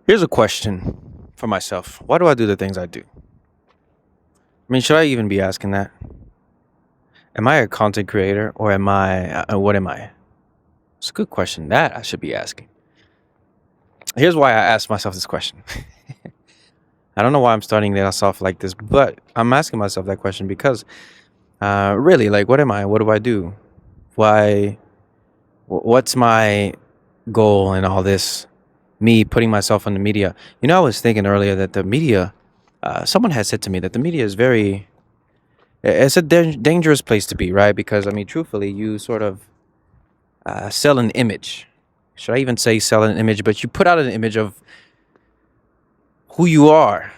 Here's a question for myself. Why do I do the things I do? I mean, should I even be asking that? Am I a content creator or what am I? It's a good question that I should be asking. Here's why I asked myself this question. I don't know why I'm starting this off like this, but I'm asking myself that question because really, like, what am I? What do I do? Why? What's my goal in all this? Me putting myself on the media. I was thinking earlier that the media, someone had said to me that the media is it's a dangerous place to be, right? Because, I mean, truthfully, you sort of sell an image. Should I even say sell an image? But you put out an image of who you are.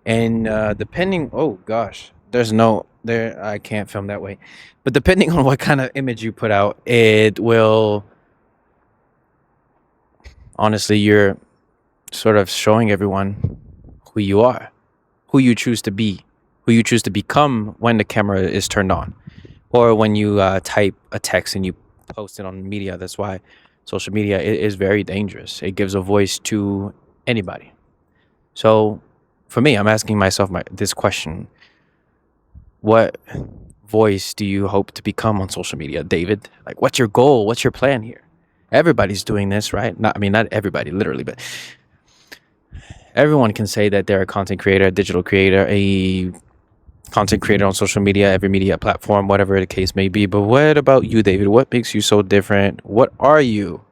And oh gosh, I can't film that way. But depending on what kind of image you put out, it will, honestly, you're sort of showing everyone who you are, who you choose to be, who you choose to become when the camera is turned on, or when you type a text and you post it on media. That's why social media is very dangerous. It gives a voice to anybody. So, for me, I'm asking myself this question: what voice do you hope to become on social media, David? Like, what's your goal? What's your plan here? Everybody's doing this, right? Not everybody, literally, but everyone can say that they're a content creator, a digital creator, a content creator on social media, every media platform, whatever the case may be. But what about you, David? What makes you so different? What are you?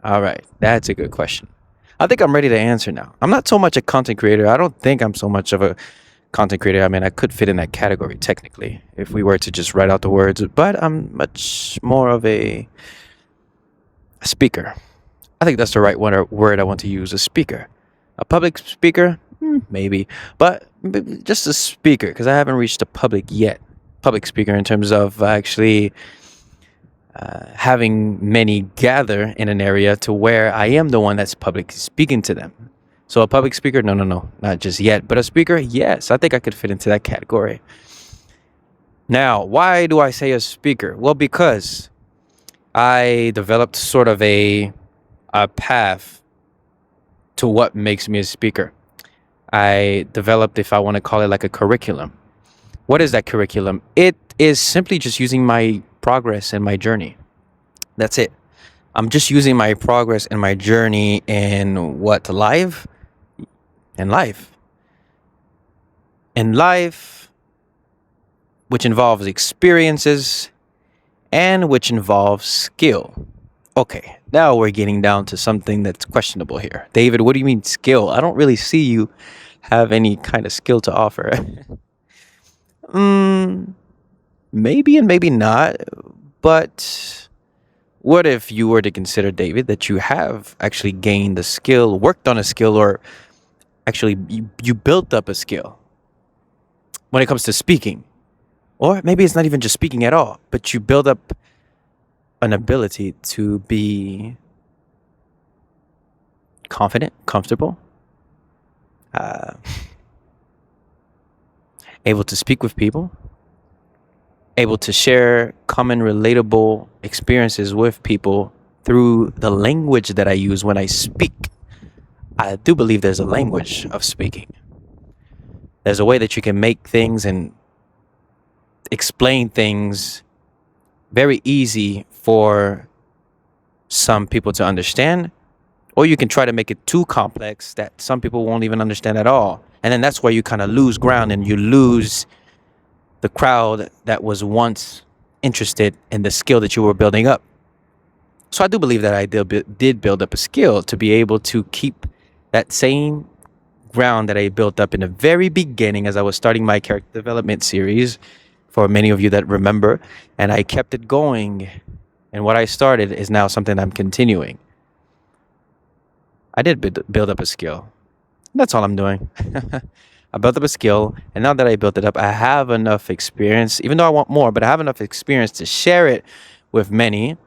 All right, that's a good question. I think I'm ready to answer now. I'm not so much a content creator. I don't think I'm so much of a content creator. I mean, I could fit in that category technically if we were to just write out the words, but I'm much more of a speaker. I think that's the right word I want to use, a speaker. A public speaker? Maybe. But just a speaker, because I haven't reached the public yet. Public speaker in terms of actually having many gather in an area to where I am the one that's public speaking to them. So a public speaker? No, not just yet. But a speaker? Yes, I think I could fit into that category. Now, why do I say a speaker? Well, because I developed sort of a path to what makes me a speaker. I developed, if I want to call it, like a curriculum. What is that curriculum? It is simply just using my progress and my journey. That's it. I'm just using my progress and my journey in what? Life? In life. In life, which involves experiences and which involves skill. Okay, now we're getting down to something that's questionable here. David, what do you mean skill? I don't really see you have any kind of skill to offer. Maybe and maybe not, but what if you were to consider, David, that you have actually gained a skill, worked on a skill, or actually you built up a skill when it comes to speaking? Or maybe it's not even just speaking at all, but you build up an ability to be confident, comfortable, able to speak with people, able to share common, relatable experiences with people through the language that I use when I speak. I do believe there's a language of speaking. There's a way that you can make things and explain things very easy for some people to understand, or you can try to make it too complex that some people won't even understand at all. And then that's where you kind of lose ground and you lose the crowd that was once interested in the skill that you were building up. So I do believe that I did build up a skill to be able to keep that same ground that I built up in the very beginning as I was starting my character development series, for many of you that remember, and I kept it going. And what I started is now something I'm continuing. I did build up a skill. That's all I'm doing. I built up a skill, and now that I built it up, I have enough experience, even though I want more, but I have enough experience to share it with many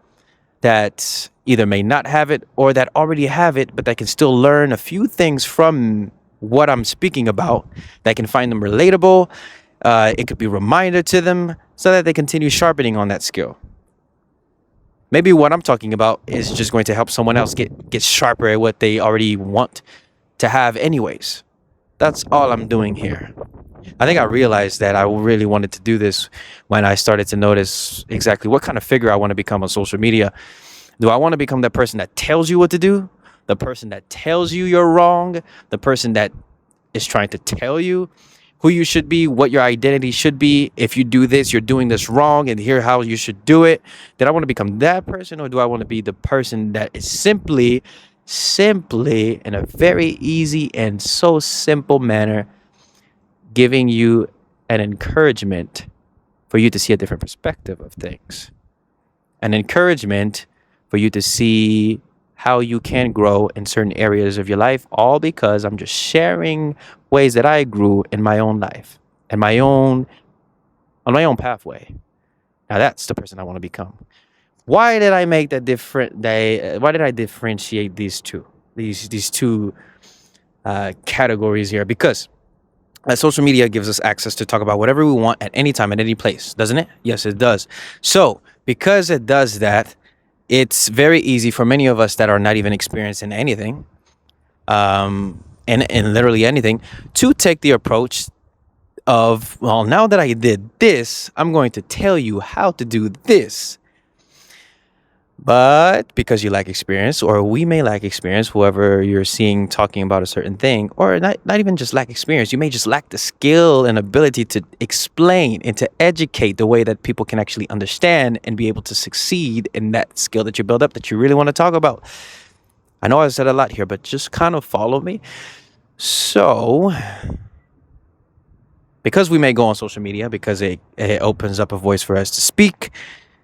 that either may not have it or that already have it, but that can still learn a few things from what I'm speaking about, that can find them relatable. It could be a reminder to them so that they continue sharpening on that skill. Maybe what I'm talking about is just going to help someone else get sharper at what they already want to have anyways. That's all I'm doing here. I think I realized that I really wanted to do this when I started to notice exactly what kind of figure I want to become on social media. Do I want to become the person that tells you what to do? The person that tells you you're wrong? The person that is trying to tell you who you should be, what your identity should be? If you do this, you're doing this wrong, and here how you should do it. Did I want to become that person, or do I want to be the person that is simply, in a very easy and so simple manner, giving you an encouragement for you to see a different perspective of things? An encouragement for you to see how you can grow in certain areas of your life, all because I'm just sharing ways that I grew in my own life and on my own pathway. Now that's the person I want to become. Why did I make that different? Why did I differentiate these two categories here? Because social media gives us access to talk about whatever we want at any time, at any place, doesn't it? Yes, it does. So because it does that, it's very easy for many of us that are not even experienced in anything, and literally anything, to take the approach of, well, now that I did this, I'm going to tell you how to do this. But because you lack experience, or we may lack experience, whoever you're seeing talking about a certain thing, or not even just lack experience, you may just lack the skill and ability to explain and to educate the way that people can actually understand and be able to succeed in that skill that you build up that you really want to talk about. I know I've said a lot here, but just kind of follow me. So, because we may go on social media, because it opens up a voice for us to speak,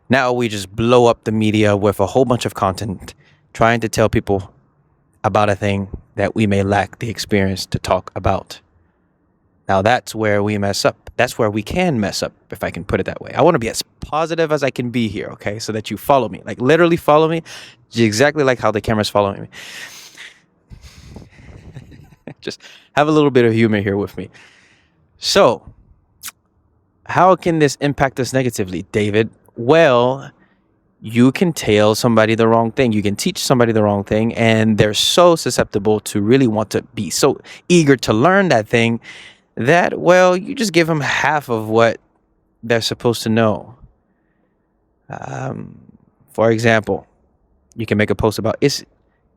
now we just blow up the media with a whole bunch of content trying to tell people about a thing that we may lack the experience to talk about. Now that's where we mess up. That's where we can mess up, if I can put it that way. I want to be as positive as I can be here, okay? So that you follow me. Like, literally follow me, exactly like how the camera's following me. Just have a little bit of humor here with me. So, how can this impact us negatively, David? Well, you can tell somebody the wrong thing. You can teach somebody the wrong thing, and they're so susceptible to really want to be so eager to learn that thing that, well, you just give them half of what they're supposed to know. For example, you can make a post about, it's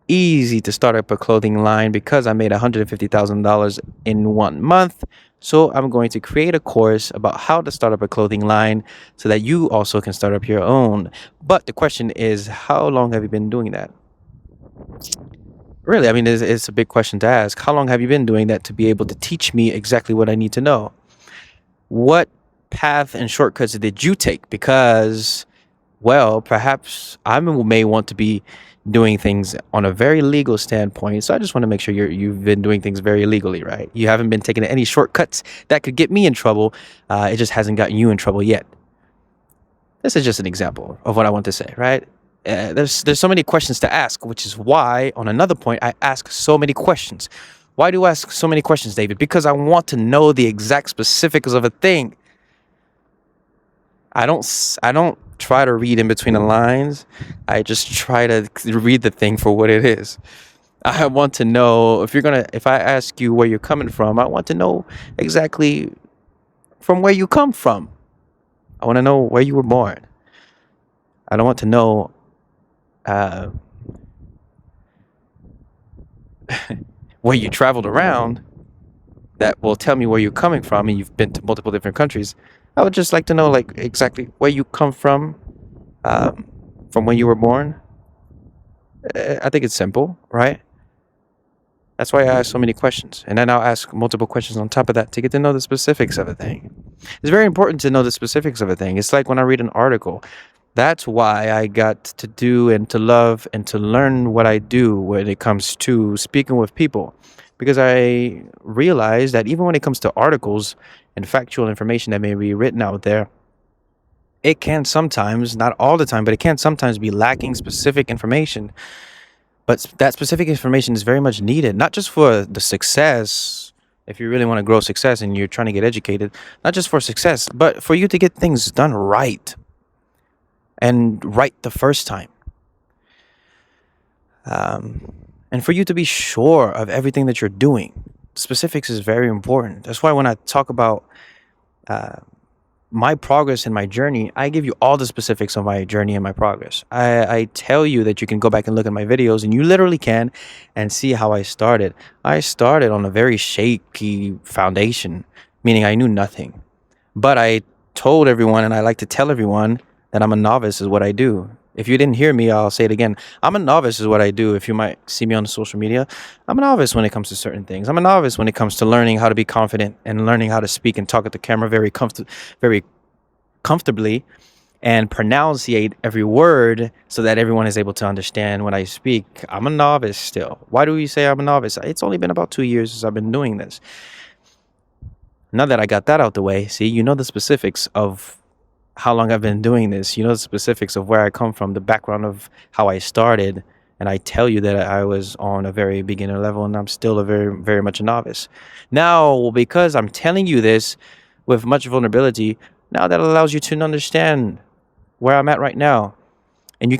easy to start up a clothing line because I made $150,000 in 1 month. So I'm going to create a course about how to start up a clothing line so that you also can start up your own. But the question is, how long have you been doing that? Really, I mean, it's a big question to ask. How long have you been doing that to be able to teach me exactly what I need to know? What path and shortcuts did you take? Because, well, perhaps I may want to be doing things on a very legal standpoint. So I just want to make sure you've been doing things very legally, right? You haven't been taking any shortcuts that could get me in trouble. It just hasn't gotten you in trouble yet. This is just an example of what I want to say, right? There's so many questions to ask, which is why, on another point, I ask so many questions. Why do I ask so many questions, David? Because I want to know the exact specifics of a thing. I don't try to read in between the lines. I just try to read the thing for what it is. I want to know, if I ask you where you're coming from, I want to know exactly from where you come from. I want to know where you were born. I don't want to know where you traveled around. That will tell me where you're coming from, and you've been to multiple different countries. I would just like to know, like, exactly where you come from when you were born. I think it's simple, right? That's why I ask so many questions. And then I'll ask multiple questions on top of that to get to know the specifics of a thing. It's very important to know the specifics of a thing. It's like when I read an article. That's why I got to do and to love and to learn what I do when it comes to speaking with people. Because I realize that even when it comes to articles and factual information that may be written out there, it can sometimes, not all the time, but it can sometimes be lacking specific information. But that specific information is very much needed, not just for the success, if you really want to grow success and you're trying to get educated, not just for success, but for you to get things done right. and right the first time. And for you to be sure of everything that you're doing. Specifics is very important. That's why when I talk about my progress and my journey, I give you all the specifics of my journey and my progress. I tell you that you can go back and look at my videos, and you literally can, and see how I started. I started on a very shaky foundation, meaning I knew nothing. But I told everyone, and I like to tell everyone, that I'm a novice is what I do. If you didn't hear me, I'll say it again. I'm a novice is what I do. If you might see me on social media, I'm a novice when it comes to certain things. I'm a novice when it comes to learning how to be confident and learning how to speak and talk at the camera very comfortably and pronunciate every word so that everyone is able to understand when I speak. I'm a novice still. Why do we say I'm a novice? It's only been about 2 years since I've been doing this. Now that I got that out the way, see, you know the specifics of how long I've been doing this. You know the specifics of where I come from, the background of how I started. And I tell you that I was on a very beginner level, and I'm still a very, very much a novice. Now, because I'm telling you this with much vulnerability, now that allows you to understand where I'm at right now. And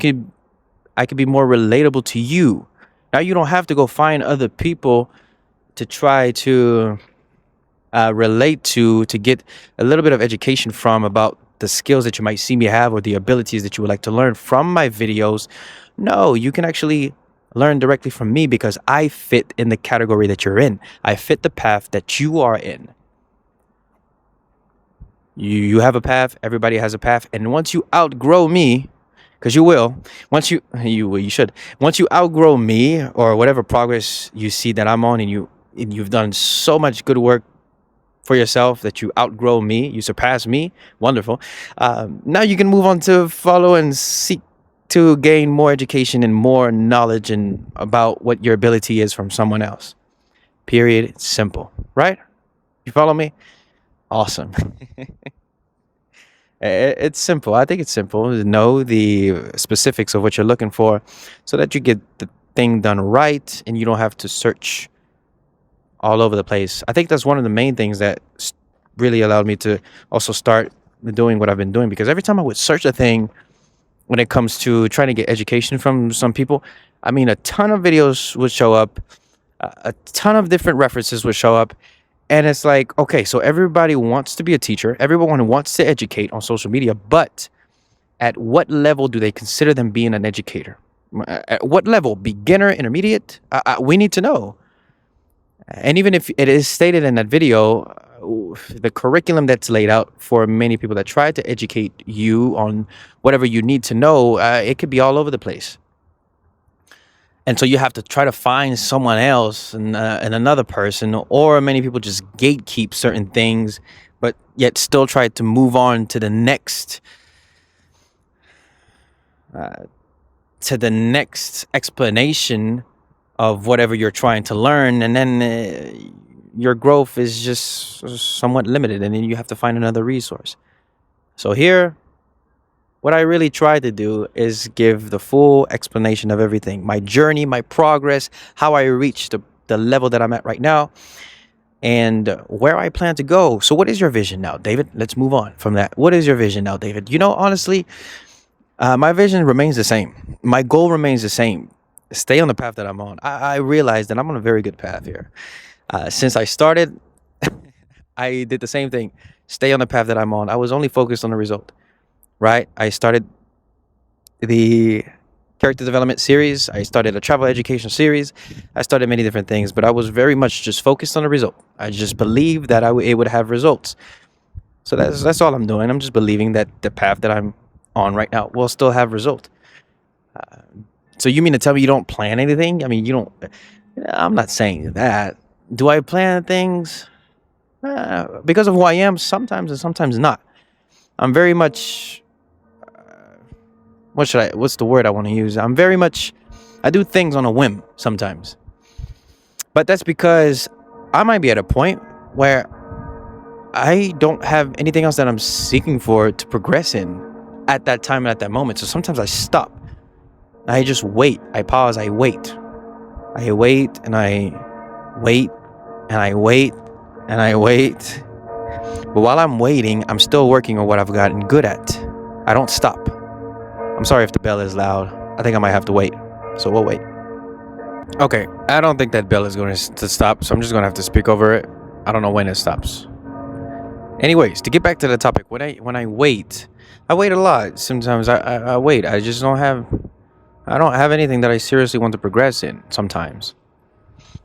I can be more relatable to you. Now you don't have to go find other people to try to relate to get a little bit of education from about the skills that you might see me have or the abilities that you would like to learn from my videos. No, you can actually learn directly from me because I fit in the category that you're in. I fit the path that you are in. You have a path, everybody has a path, and once you outgrow me, because you will, you should. Once you outgrow me or whatever progress you see that I'm on, and you've done so much good work for yourself that you outgrow me, you surpass me, wonderful. Now you can move on to follow and seek to gain more education and more knowledge and about what your ability is from someone else. Period. It's simple, right? You follow me? Awesome. It's simple. I think it's simple. Know the specifics of what you're looking for so that you get the thing done right and you don't have to search all over the place. I think that's one of the main things that really allowed me to also start doing what I've been doing, because every time I would search a thing when it comes to trying to get education from some people, I mean, a ton of videos would show up, a ton of different references would show up. And it's like, okay, so everybody wants to be a teacher. Everyone wants to educate on social media, but at what level do they consider them being an educator? At what level? Beginner, intermediate? We need to know. And even if it is stated in that video, the curriculum that's laid out for many people that try to educate you on whatever you need to know, it could be all over the place. And so you have to try to find someone else and another person, or many people just gatekeep certain things, but yet still try to move on to the next explanation of whatever you're trying to learn, and then your growth is just somewhat limited, and then you have to find another resource. So here, what I really try to do is give the full explanation of everything, my journey, my progress, how I reached the level that I'm at right now, and where I plan to go. So what is your vision now, David? Let's move on from that. What is your vision now, David? You know, honestly, my vision remains the same. My goal remains the same. Stay on the path that I'm on. I realize that I'm on a very good path here. Since I started, I did the same thing. Stay on the path that I'm on. I was only focused on the result, right? I started the character development series. I started a travel education series. I started many different things, but I was very much just focused on the result. I just believed that it would have results. So that's all I'm doing. I'm just believing that the path that I'm on right now will still have result. So you mean to tell me you don't plan anything? I mean, you don't. I'm not saying that. Do I plan things? Because of who I am, sometimes and sometimes not. I'm very much. What's the word I want to use? I do things on a whim sometimes. But that's because I might be at a point where I don't have anything else that I'm seeking for to progress in at that time and at that moment. So sometimes I stop. I just wait. I pause. I wait. I wait and I wait and I wait and I wait. But while I'm waiting, I'm still working on what I've gotten good at. I don't stop. I'm sorry if the bell is loud. I think I might have to wait. So we'll wait. Okay, I don't think that bell is going to stop, so I'm just going to have to speak over it. I don't know when it stops. Anyways, to get back to the topic, when I wait, I wait a lot. Sometimes I wait. I just don't have anything that I seriously want to progress in. Sometimes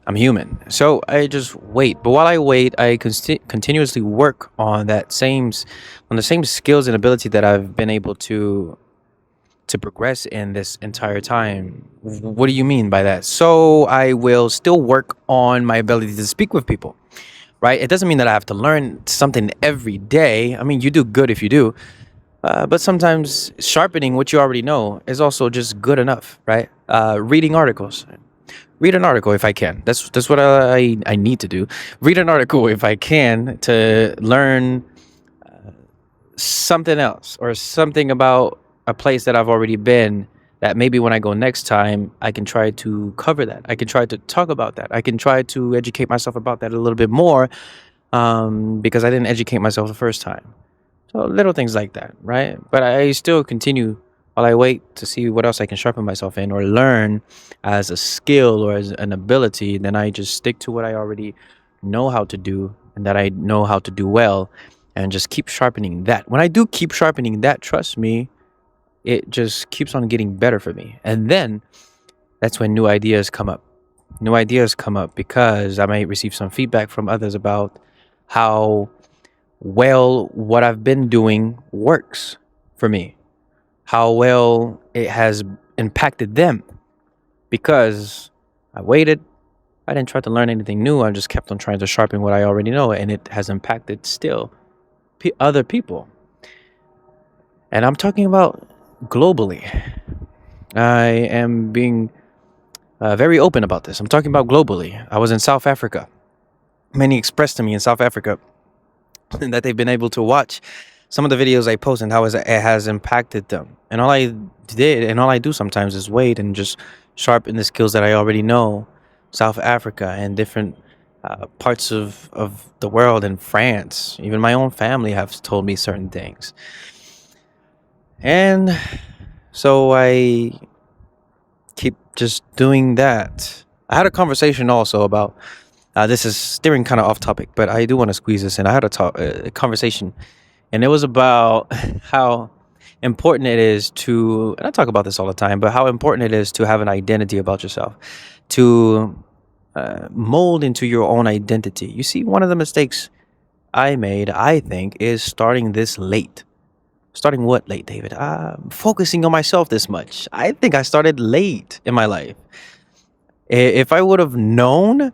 I'm human, so I just wait. But while I wait, I continuously work on the same skills and ability that I've been able to progress in this entire time. What do you mean by that? So I will still work on my ability to speak with people, right? It doesn't mean that I have to learn something every day. I mean, you do good if you do, but sometimes sharpening what you already know is also just good enough, right? Reading articles. Read an article if I can. That's what I need to do. Read an article if I can to learn something else or something about a place that I've already been, that maybe when I go next time, I can try to cover that. I can try to talk about that. I can try to educate myself about that a little bit more, because I didn't educate myself the first time. So little things like that, right? But I still continue while I wait to see what else I can sharpen myself in or learn as a skill or as an ability. Then I just stick to what I already know how to do and that I know how to do well, and just keep sharpening that. When I do keep sharpening that, trust me, it just keeps on getting better for me. And then that's when new ideas come up. New ideas come up because I might receive some feedback from others about how well what I've been doing works for me, how well it has impacted them. Because I waited, I didn't try to learn anything new. I just kept on trying to sharpen what I already know, and it has impacted still other people. And I'm talking about globally. I am being very open about this. I'm talking about globally. I was in South Africa. Many expressed to me in South Africa that they've been able to watch some of the videos I post and how it has impacted them. And all I did and all I do sometimes is wait and just sharpen the skills that I already know. South Africa and different parts of the world, and France. Even my own family have told me certain things. And so I keep just doing that. I had a conversation also about, this is steering kind of off topic, but I do want to squeeze this in. I had a conversation, and it was about how important it is to, and I talk about this all the time, but how important it is to have an identity about yourself, to mold into your own identity. You see, one of the mistakes I made, I think, is starting this late. Starting what late, David? Focusing on myself this much. I think I started late in my life. If I would have known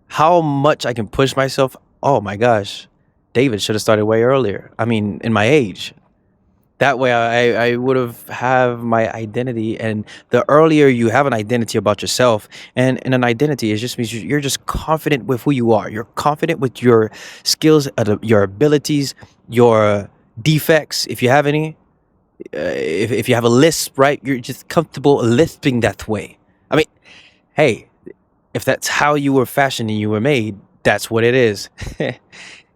how much I can push myself, oh my gosh, David should have started way earlier. I mean, in my age. That way I would have my identity. And the earlier you have an identity about yourself, and an identity, it just means you're just confident with who you are. You're confident with your skills, your abilities, your defects, if you have any. If you have a lisp, right, you're just comfortable lisping that way. I mean, hey, if that's how you were fashioned and you were made, that's what it is.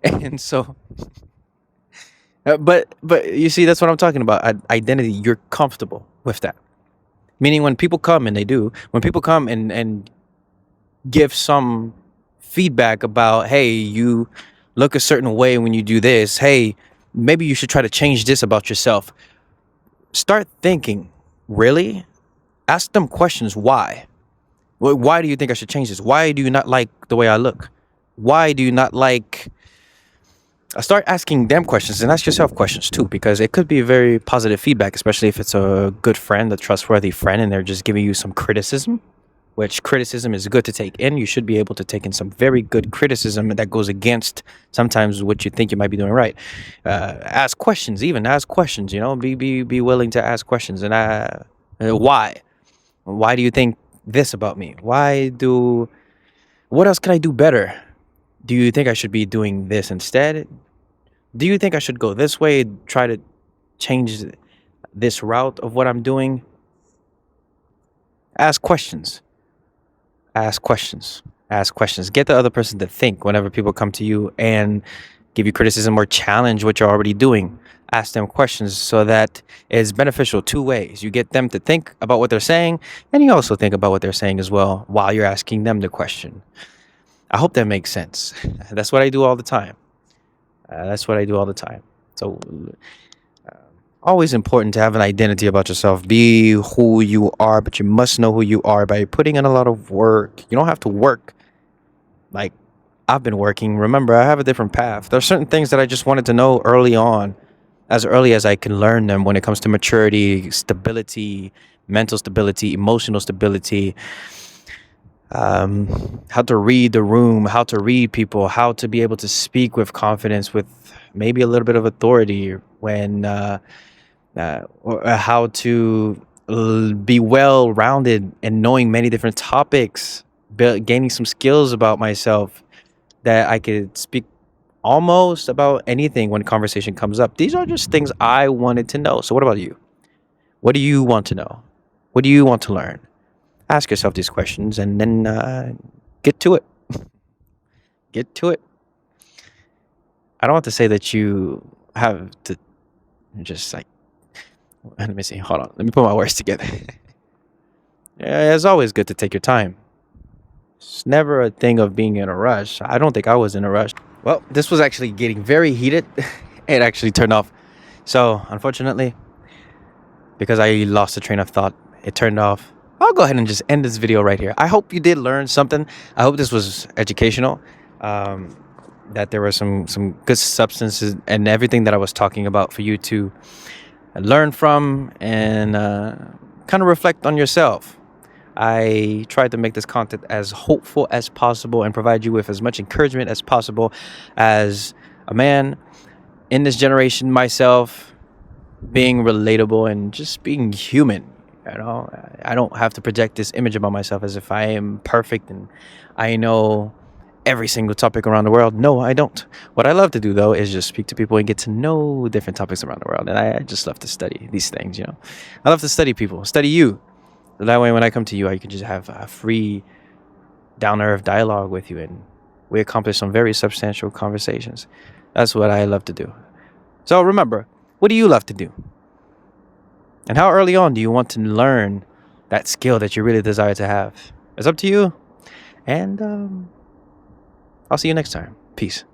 And so, but you see, that's what I'm talking about. Identity. You're comfortable with that. Meaning, when people come, and when people come and give some feedback about, hey, you look a certain way when you do this. Hey, maybe you should try to change this about yourself. Start thinking, really? Ask them questions. Why? Why do you think I should change this? Why do you not like the way I look? Why do you not like... Start asking them questions, and ask yourself questions too, because it could be very positive feedback, especially if it's a good friend, a trustworthy friend, and they're just giving you some criticism, which criticism is good to take in. You should be able to take in some very good criticism that goes against sometimes what you think you might be doing right. Ask questions, be willing to ask questions. And why do you think this about me? What else can I do better? Do you think I should be doing this instead? Do you think I should go this way, try to change this route of what I'm doing? Ask questions. Ask questions. Ask questions. Get the other person to think whenever people come to you and give you criticism or challenge what you're already doing. ask them questions so that it's beneficial two ways. You get them to think about what they're saying, and you also think about what they're saying as well while you're asking them the question. I hope that makes sense. That's what I do all the time. That's what I do all the time. So, always important to have an identity about yourself. Be who you are, but you must know who you are by putting in a lot of work. You don't have to work like I've been working. Remember, I have a different path. There are certain things that I just wanted to know early on, as early as I can learn them when it comes to maturity, stability, mental stability, emotional stability, how to read the room, how to read people, how to be able to speak with confidence, with maybe a little bit of authority when, or how to be well rounded and knowing many different topics, gaining some skills about myself that I could speak almost about anything when conversation comes up. These are just things I wanted to know. So, what about you? What do you want to know? What do you want to learn? Ask yourself these questions and then get to it. Get to it. I don't want to say that you have to just like, let me see, hold on. Let me put my words together. Yeah, it's always good to take your time. It's never a thing of being in a rush. I don't think I was in a rush. Well, this was actually getting very heated. It actually turned off. So, unfortunately, because I lost the train of thought, it turned off. I'll go ahead and just end this video right here. I hope you did learn something. I hope this was educational. That there were some good substances and everything that I was talking about for you to learn from and kind of reflect on yourself. I tried to make this content as hopeful as possible and provide you with as much encouragement as possible as a man in this generation, myself, being relatable and just being human. You know, I don't have to project this image about myself as if I am perfect and I know every single topic around the world. No, I don't. What I love to do, though, is just speak to people and get to know different topics around the world. And I just love to study these things, you know. I love to study people, study you. That way, when I come to you, I can just have a free, down-to-earth dialogue with you. And we accomplish some very substantial conversations. That's what I love to do. So remember, what do you love to do? And how early on do you want to learn that skill that you really desire to have? It's up to you. And I'll see you next time. Peace.